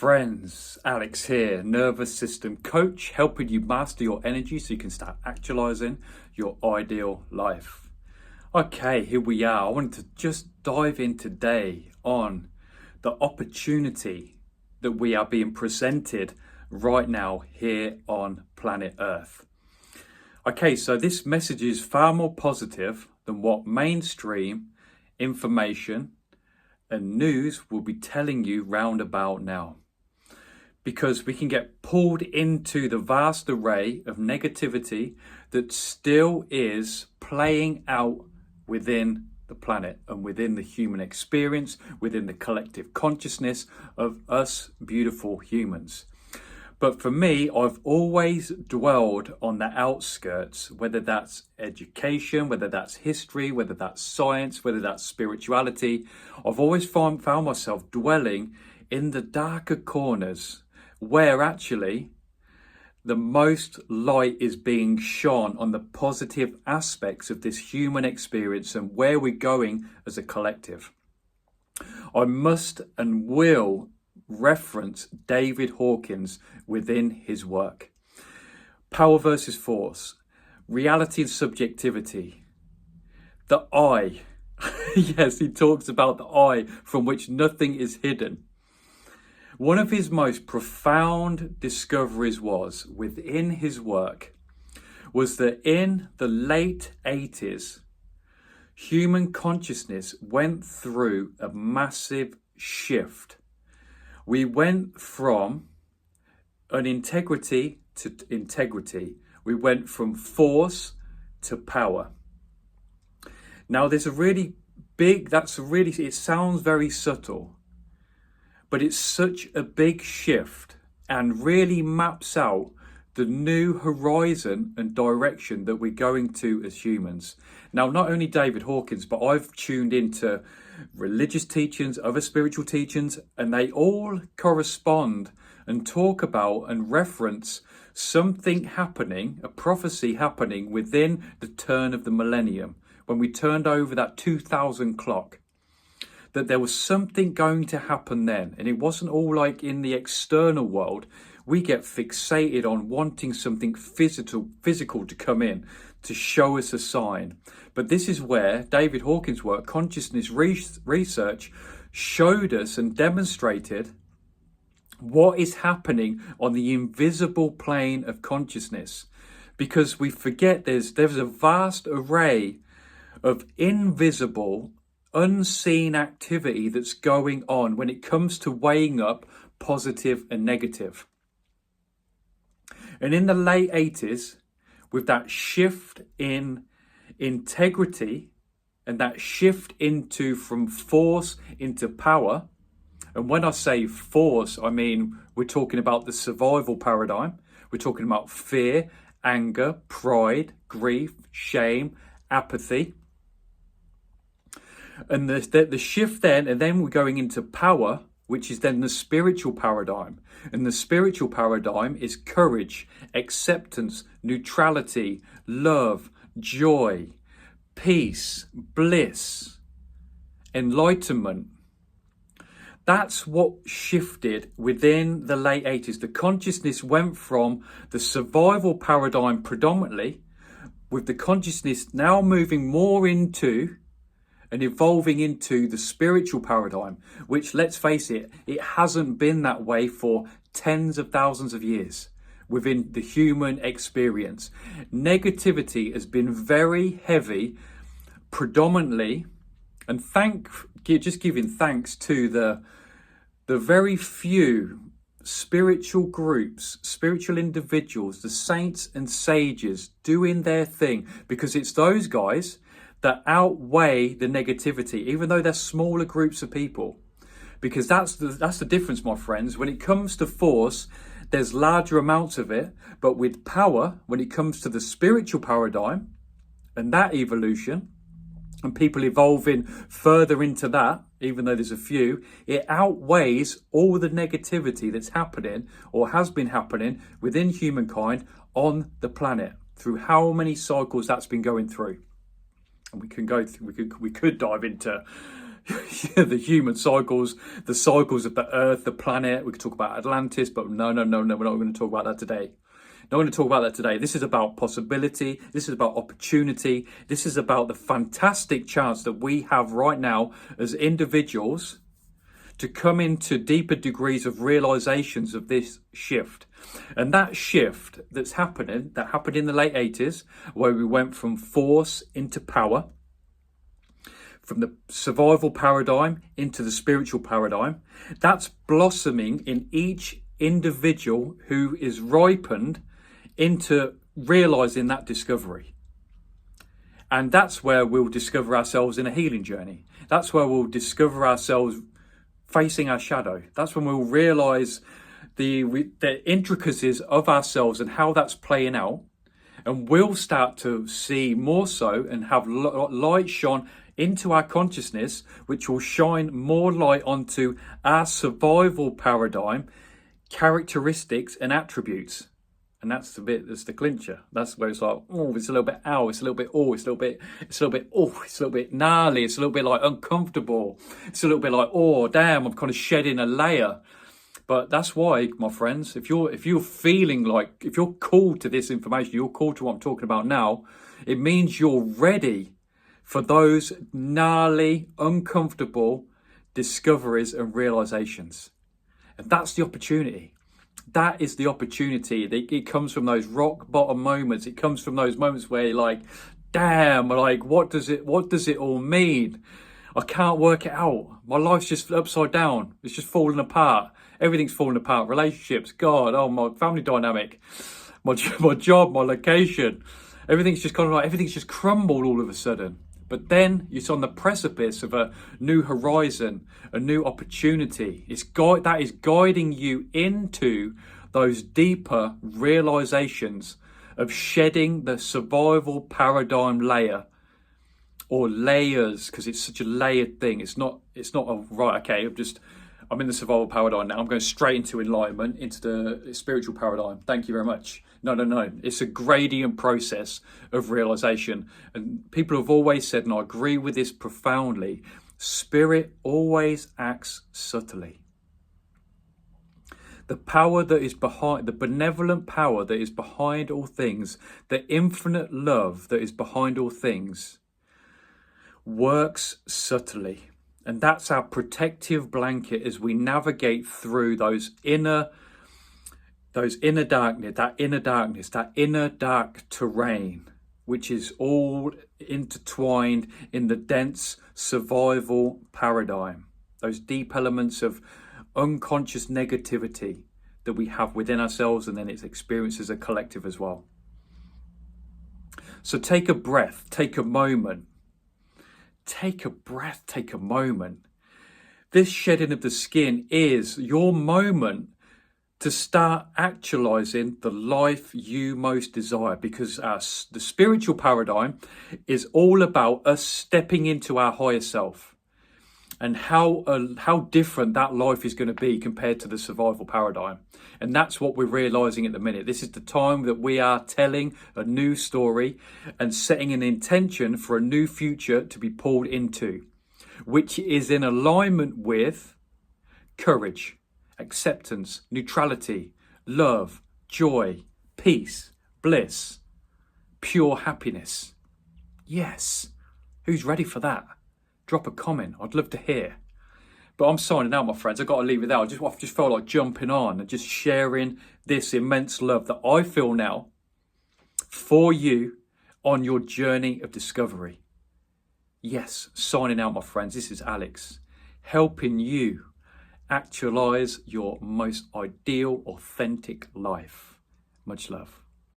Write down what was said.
Friends, Alex here, nervous system coach, helping you master your energy so you can start actualizing your ideal life. Okay, here we are. I wanted to just dive in today on the opportunity that we are being presented right now here on planet Earth. Okay, so this message is far more positive than what mainstream information and news will be telling you round about now. Because we can get pulled into the vast array of negativity that still is playing out within the planet and within the human experience, within the collective consciousness of us beautiful humans. But for me, I've always dwelled on the outskirts, whether that's education, whether that's history, whether that's science, whether that's spirituality. I've always found myself dwelling in the darker corners, where actually the most light is being shone on the positive aspects of this human experience and where we're going as a collective. I must and will reference David Hawkins within his work. Power versus force, reality and subjectivity, the I. Yes, he talks about the I from which nothing is hidden. One of his most profound discoveries within his work was that in the late 80s, human consciousness went through a massive shift. We went from an integrity to integrity. We went from force to power. Now there's a really big, it sounds very subtle, but it's such a big shift and really maps out the new horizon and direction that we're going to as humans. Now, not only David Hawkins, but I've tuned into religious teachings, other spiritual teachings, and they all correspond and talk about and reference something happening, a prophecy happening within the turn of the millennium, when we turned over that 2000 clock. That there was something going to happen then. And it wasn't all like in the external world. We get fixated on wanting something physical to come in, to show us a sign. But this is where David Hawkins' work, consciousness research, showed us and demonstrated what is happening on the invisible plane of consciousness. Because we forget there's a vast array of invisible, unseen activity that's going on when it comes to weighing up positive and negative. And in the late 80s, with that shift in integrity and that shift from force into power, and when I say force, I mean we're talking about the survival paradigm. We're talking about fear, anger, pride, grief, shame, apathy. And the shift then, and then we're going into power, which is then the spiritual paradigm. And the spiritual paradigm is courage, acceptance, neutrality, love, joy, peace, bliss, enlightenment. That's what shifted within the late 80s. The consciousness went from the survival paradigm predominantly, with the consciousness now moving more into and evolving into the spiritual paradigm, which, let's face it, it hasn't been that way for tens of thousands of years within the human experience. Negativity has been very heavy, predominantly, and just giving thanks to the very few spiritual groups, spiritual individuals, the saints and sages doing their thing, because it's those guys that outweigh the negativity, even though they're smaller groups of people. Because that's the difference, my friends. When it comes to force, there's larger amounts of it. But with power, when it comes to the spiritual paradigm and that evolution, and people evolving further into that, even though there's a few, it outweighs all the negativity that's happening or has been happening within humankind on the planet through how many cycles that's been going through. And we could dive into the human cycles, the cycles of the earth, the planet. We could talk about Atlantis, but no, we're not going to talk about that today. Not going to talk about that today. This is about possibility. This is about opportunity. This is about the fantastic chance that we have right now as individuals to come into deeper degrees of realizations of this shift. And that shift that happened in the late 80s, where we went from force into power, from the survival paradigm into the spiritual paradigm, that's blossoming in each individual who is ripened into realizing that discovery. And that's where we'll discover ourselves in a healing journey. That's where we'll discover ourselves facing our shadow. That's when we'll realize the intricacies of ourselves and how that's playing out. And we'll start to see more so and have light shone into our consciousness, which will shine more light onto our survival paradigm, characteristics and attributes. And that's the clincher. That's where it's like, oh, it's a little bit it's a little bit, it's a little bit gnarly, it's a little bit like uncomfortable. It's a little bit like, oh, damn, I'm kind of shedding a layer. But that's why, my friends, if you're feeling like, if you're called to this information, you're called to what I'm talking about now, it means you're ready for those gnarly, uncomfortable discoveries and realizations. And that's the opportunity. That is the opportunity. It comes from those rock bottom moments. It comes from those moments where you're like, damn, like, what does it all mean? I can't work it out. My life's just upside down. It's just falling apart. Everything's falling apart. Relationships, God, oh, my family dynamic, my job, my location. Everything's just crumbled all of a sudden. But then it's on the precipice of a new horizon, a new opportunity. That is guiding you into those deeper realizations of shedding the survival paradigm layer, or layers, because it's such a layered thing. It's not a, right, okay, I'm in the survival paradigm now. I'm going straight into enlightenment, into the spiritual paradigm. Thank you very much. No. It's a gradient process of realization. And people have always said, and I agree with this profoundly, spirit always acts subtly. The power that is behind, the benevolent power that is behind all things, the infinite love that is behind all things, works subtly. And that's our protective blanket as we navigate through those inner darkness, that inner dark terrain, which is all intertwined in the dense survival paradigm. Those deep elements of unconscious negativity that we have within ourselves, and then it's experienced as a collective as well. So take a breath, take a moment. Take a breath, take a moment. This shedding of the skin is your moment to start actualizing the life you most desire, because the spiritual paradigm is all about us stepping into our higher self, and how different that life is going to be compared to the survival paradigm. And that's what we're realizing at the minute. This is the time that we are telling a new story and setting an intention for a new future to be pulled into, which is in alignment with courage, acceptance, neutrality, love, joy, peace, bliss, pure happiness. Yes. Who's ready for that? Drop a comment. I'd love to hear. But I'm signing out, my friends. I've got to leave it there. I just felt like jumping on and just sharing this immense love that I feel now for you on your journey of discovery. Yes, signing out, my friends. This is Alex, helping you actualize your most ideal, authentic life. Much love.